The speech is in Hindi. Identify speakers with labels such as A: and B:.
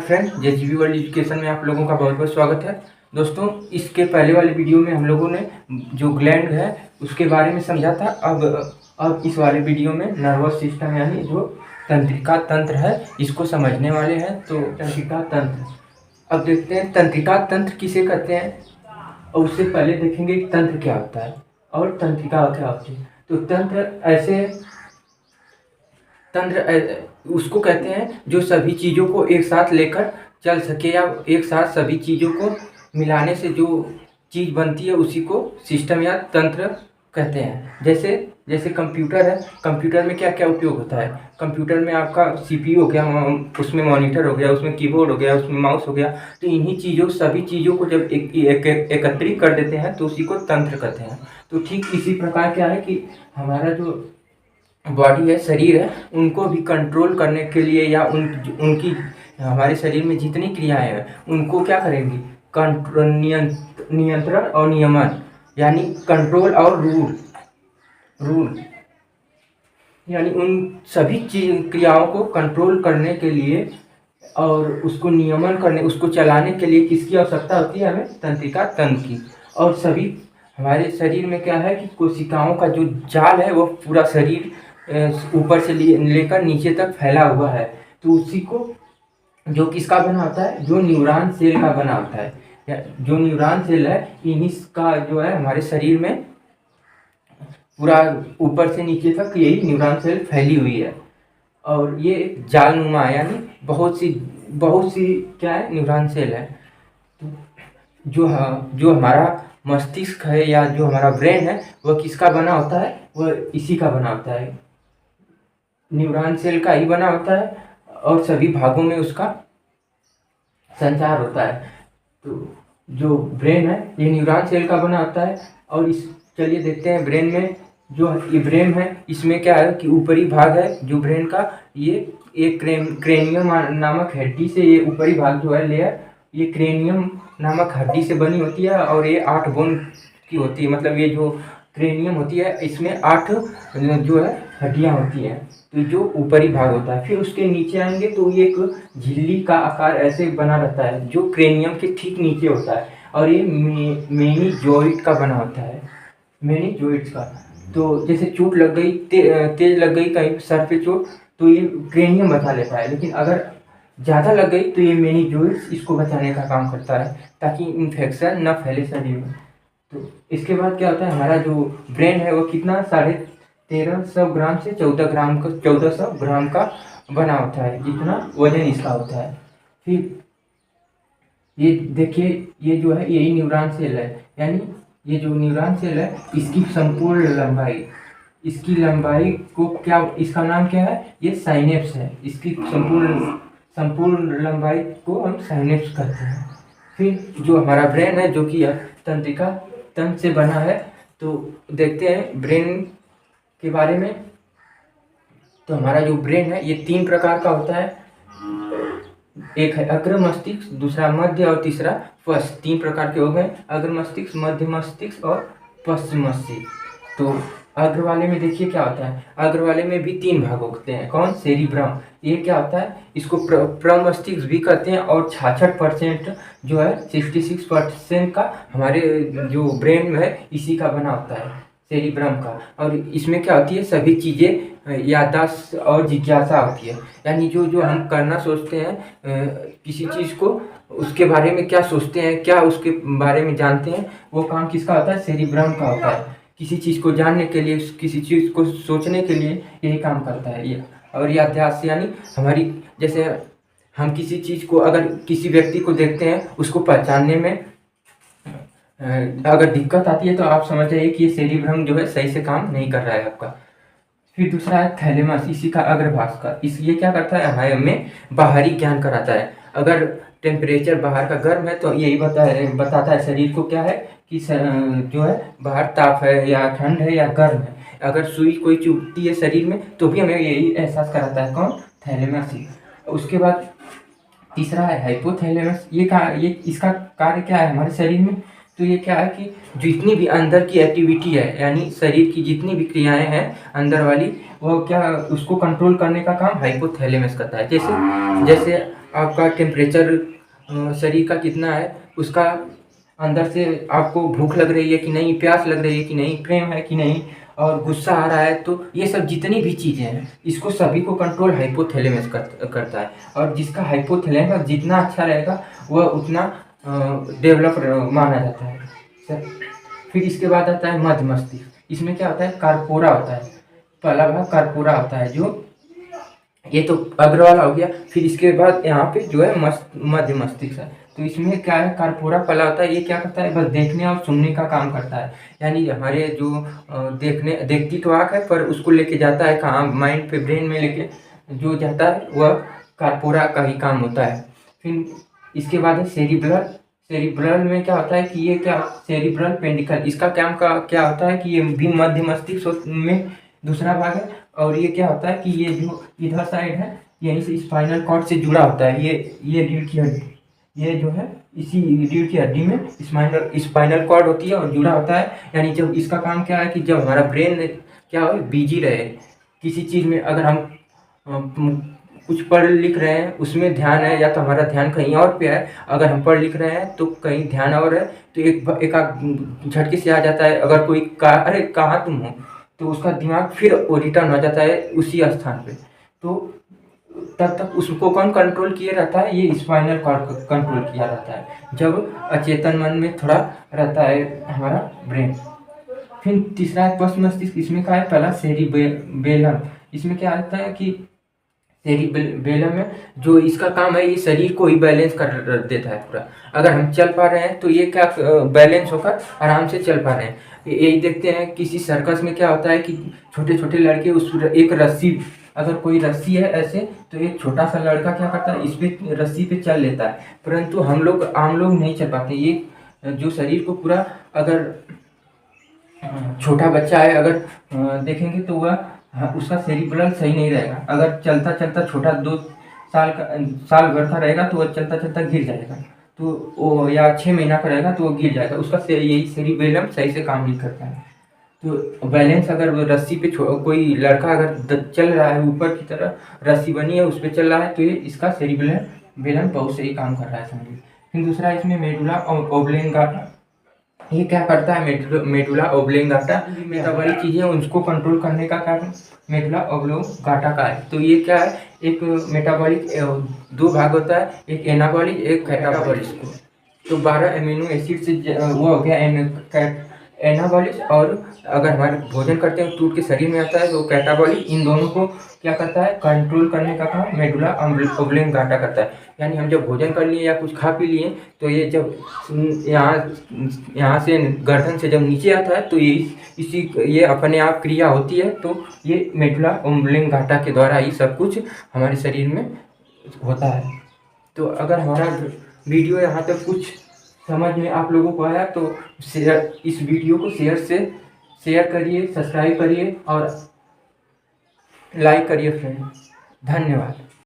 A: नमस्कार फ्रेंड, जेजीबी वर्ल्ड एजुकेशन में आप लोगों का बहुत बहुत स्वागत है। दोस्तों, इसके पहले वाले वीडियो में हम लोगों ने जो ग्लैंड है उसके बारे में समझा था। अब इस वाले वीडियो में नर्वस सिस्टम यानी जो तंत्रिका तंत्र है इसको समझने वाले हैं। तो तंत्रिका तंत्र, अब देखते हैं तंत्रिका तंत्र किसे कहते हैं, और उससे पहले देखेंगे कि तंत्र क्या होता है और तंत्रिका क्या होती है। तो तंत्र उसको कहते हैं जो सभी चीज़ों को एक साथ लेकर चल सके, या एक साथ सभी चीज़ों को मिलाने से जो चीज़ बनती है उसी को सिस्टम या तंत्र कहते हैं। जैसे जैसे कंप्यूटर है, कंप्यूटर में क्या क्या उपयोग होता है। कंप्यूटर में आपका सीपीयू हो गया, उसमें मॉनिटर हो गया, उसमें कीबोर्ड हो गया, उसमें माउस हो गया। तो इन्हीं चीज़ों सभी चीज़ों को जब एकत्रित कर देते हैं तो उसी को तंत्र कहते हैं। तो ठीक इसी प्रकार क्या है कि हमारा जो बॉडी है, शरीर है, उनको भी कंट्रोल करने के लिए या उनकी हमारे शरीर में जितनी क्रियाएं हैं उनको क्या करेंगी, कंट्रोल, नियंत्रण और नियमन, यानी कंट्रोल और रूल यानी उन सभी क्रियाओं को कंट्रोल करने के लिए और उसको नियमन करने, उसको चलाने के लिए किसकी आवश्यकता होती है, हमें तंत्रिका तंत्र की। और सभी हमारे शरीर में क्या है कि कोशिकाओं का जो जाल है वो पूरा शरीर ऊपर से लेकर नीचे तक फैला हुआ है। तो उसी को जो किसका बना होता है, जो न्यूरॉन सेल का बना होता है, या जो न्यूरॉन सेल है इन्हीं का जो है हमारे शरीर में पूरा ऊपर से नीचे तक यही न्यूरॉन सेल फैली हुई है। और ये जालनुमा यानी बहुत सी क्या है, न्यूरॉन सेल है। तो जो हमारा मस्तिष्क है या जो हमारा ब्रेन है वह किसका बना होता है, वह इसी का बना होता है, न्यूरॉन सेल का ही बना होता है, और सभी भागों में उसका संचार होता है। तो जो ब्रेन है ये न्यूरॉन सेल का बना होता है। और चलिए देखते हैं ब्रेन में जो ये ब्रेन है इसमें क्या है कि ऊपरी भाग है जो ब्रेन का, ये एक क्रेनियम नामक हड्डी से, ये ऊपरी भाग जो है लेयर, ये क्रेनियम नामक हड्डी से बनी होती है और ये 8 बोन की होती है। मतलब ये जो क्रेनियम होती है इसमें 8 जो है हड्डियां होती हैं। तो जो ऊपरी भाग होता है, फिर उसके नीचे आएंगे तो ये एक झिल्ली का आकार ऐसे बना रहता है जो क्रेनियम के ठीक नीचे होता है, और ये मेनिजोइड का बना होता है, मेनिजोइड्स का। तो जैसे चोट लग गई, तेज लग गई कहीं सर पे चोट, तो ये क्रेनियम बचा लेता है, लेकिन अगर ज़्यादा लग गई तो ये मेनिजोइड्स इसको बचाने का काम करता है ताकि इन्फेक्शन न फैले शरीर में। तो इसके बाद क्या होता है, हमारा जो ब्रेन है वो कितना 1350 ग्राम से 1400 ग्राम का बना होता है, जितना वजन इसका होता है। फिर ये देखिए, ये जो है यही न्यूरॉन सेल है, यानी ये जो न्यूरॉन सेल है इसकी संपूर्ण लंबाई, इसकी लंबाई को क्या, इसका नाम क्या है, ये साइनेप्स है। इसकी संपूर्ण लंबाई को हम साइनेप्स कहते हैं। फिर जो हमारा ब्रेन है जो कि तंत्रिका तंत्र से बना है, तो देखते हैं ब्रेन के बारे में। तो हमारा जो ब्रेन है ये 3 प्रकार का होता है, एक है अग्र मस्तिष्क, दूसरा मध्य और तीसरा पश्च। 3 प्रकार के हो गए, अग्र मस्तिष्क, मध्य मस्तिष्क और पश्चिम मस्तिष्क। तो अग्र वाले में देखिए क्या होता है, अग्र वाले में भी 3 भाग होते हैं। कौन, सेरिब्रम, ये क्या होता है, इसको प्रमस्तिष्क भी कहते हैं। और 66% जो है 66% का हमारे जो ब्रेन है इसी का बना होता है, सेरिब्रम का। और इसमें क्या होती है, सभी चीज़ें याददाश्त और जिज्ञासा होती है, यानी जो हम करना सोचते हैं किसी चीज़ को, उसके बारे में क्या सोचते हैं, क्या उसके बारे में जानते हैं, वो काम किसका होता है, सेरिब्रम का होता है। किसी चीज़ को जानने के लिए, किसी चीज़ को सोचने के लिए यही काम करता है ये। और याददाश्त यानी हमारी, जैसे हम किसी चीज़ को, अगर किसी व्यक्ति को देखते हैं उसको पहचानने में अगर दिक्कत आती है तो आप समझ जाइए कि ये सेरिब्रम जो है सही से काम नहीं कर रहा है आपका। फिर दूसरा है थैलेमस, इसी का अग्रभाग का, ये क्या करता है, हमें बाहरी ज्ञान कराता है। अगर टेम्परेचर बाहर का गर्म है तो यही बताता है शरीर को क्या है कि जो है बाहर ताप है या ठंड है या गर्म है। अगर सुई कोई चुभती है शरीर में तो भी हमें यही एहसास कराता है, कौन, थैलेमस ही। उसके बाद तीसरा है हाइपोथैलेमस, ये इसका कार्य क्या है हमारे शरीर में, तो ये क्या है कि जितनी भी अंदर की एक्टिविटी है, यानी शरीर की जितनी भी क्रियाएं हैं अंदर वाली, वो क्या, उसको कंट्रोल करने का काम हाइपोथैलेमस करता है। जैसे आपका टेम्परेचर शरीर का कितना है, उसका अंदर से आपको भूख लग रही है कि नहीं, प्यास लग रही है कि नहीं, प्रेम है कि नहीं, और गुस्सा आ रहा है, तो ये सब जितनी भी चीज़ें हैं इसको सभी को कंट्रोल हाइपोथैलेमस करता है। और जिसका हाइपोथैलेमस जितना अच्छा रहेगा वह उतना डेवलप माना जाता है सर। फिर इसके बाद आता है मध्य मस्तिष्क। इसमें क्या होता है, कार्पोरा होता है, पहला भाग कार्पोरा होता है, जो ये तो अग्र वाला हो गया। फिर इसके बाद यहाँ पे जो है मध्य मस्तिष्क है। तो इसमें क्या है, कार्पोरा पहला होता है, ये क्या करता है, बस देखने और सुनने का काम करता है। यानी हमारे जो देखती तो आँख है, पर उसको लेके जाता है कहाँ, माइंड पे, ब्रेन में लेके जो जाता है वह कार्पोरा का ही काम होता है। फिर इसके बाद है सेरिब्रल। सेरिब्रल में क्या होता है कि ये क्या, सेरिब्रल पेंडिकल, इसका काम का क्या होता है कि ये भी मध्य मस्तिष्क में दूसरा भाग है। और ये क्या होता है कि ये जो इधर साइड है यहीं से स्पाइनल कॉर्ड से जुड़ा होता है। ये रीढ़ की हड्डी, ये जो है इसी रीढ़ की हड्डी में स्पाइनल कॉर्ड होती है और जुड़ा होता है। यानी जब इसका काम क्या है कि जब हमारा ब्रेन क्या हो, बिजी रहे किसी चीज़ में, अगर हम कुछ पढ़ लिख रहे हैं उसमें ध्यान है, या तो हमारा ध्यान कहीं और पे है, अगर हम पढ़ लिख रहे हैं तो कहीं ध्यान और है, तो एक आध झटके से आ जाता है। अगर कोई अरे कहाँ तुम हो, तो उसका दिमाग फिर वो रिटर्न हो जाता है उसी स्थान पे। तो तब तक उसको कौन कंट्रोल किए रहता है, ये स्पाइनल कॉर्ड कंट्रोल किया रहता है, जब अचेतन मन में थोड़ा रहता है हमारा ब्रेन। फिर तीसरा है पश्च मस्तिष्क। इसमें क्या है, पहला सेरिबेलम। इसमें क्या आता है कि सेरिबेलम में जो इसका काम है, ये शरीर को ही बैलेंस कर देता है पूरा। अगर हम चल पा रहे हैं तो ये क्या बैलेंस होकर आराम से चल पा रहे हैं। यही देखते हैं किसी सर्कस में क्या होता है कि छोटे छोटे लड़के उस एक रस्सी, अगर कोई रस्सी है ऐसे, तो एक छोटा सा लड़का क्या करता है, इस पे रस्सी पे चल लेता है। परंतु हम लोग आम लोग नहीं चल पाते। ये जो शरीर को पूरा, अगर छोटा बच्चा है अगर देखेंगे तो वह उसका सेरिब्रल सही नहीं रहेगा। अगर चलता चलता छोटा 2 साल भर का रहेगा तो वह चलता चलता गिर जाएगा, तो वो, या 6 महीना का रहेगा तो वो गिर जाएगा, उसका यही सेरिबेलम सही से काम नहीं करता है। तो बैलेंस, अगर वो रस्सी पे कोई लड़का अगर चल रहा है, ऊपर की तरफ रस्सी बनी है उस पर चल रहा है, तो ये इसका सेरिबेलम बहुत सही काम कर रहा है समझिए। फिर दूसरा इसमें मेडुला ओब्लांगेटा। ये क्या करता है, मेडुला ओब्लांगेटा मेटाबॉलिक चीज़ें उसको कंट्रोल करने का काम मेडुला ओब्लांगेटा का है। तो ये क्या है, एक मेटाबॉलिक 2 भाग होता है, एक एनाबॉलिक एक कैटाबॉलिक। तो 12 अमीनो एसिड से वो हो गया एनाबॉलिक, और अगर हमारे भोजन करते हैं टूट के शरीर में आता है तो कैटाबॉलिक। इन दोनों को क्या करता है, कंट्रोल करने का काम मेडुला ओब्लांगेटा करता है। यानी हम जब भोजन कर लिए या कुछ खा पी लिए, तो ये जब यहाँ से गर्दन से जब नीचे आता है तो ये अपने आप क्रिया होती है। तो ये मेडुला ओब्लांगेटा के द्वारा ही सब कुछ हमारे शरीर में होता है। तो अगर हमारा वीडियो यहाँ तक कुछ समझ में आप लोगों को आया तो इस वीडियो को शेयर करिए, सब्सक्राइब करिए और लाइक करिए फ्रेंड। धन्यवाद।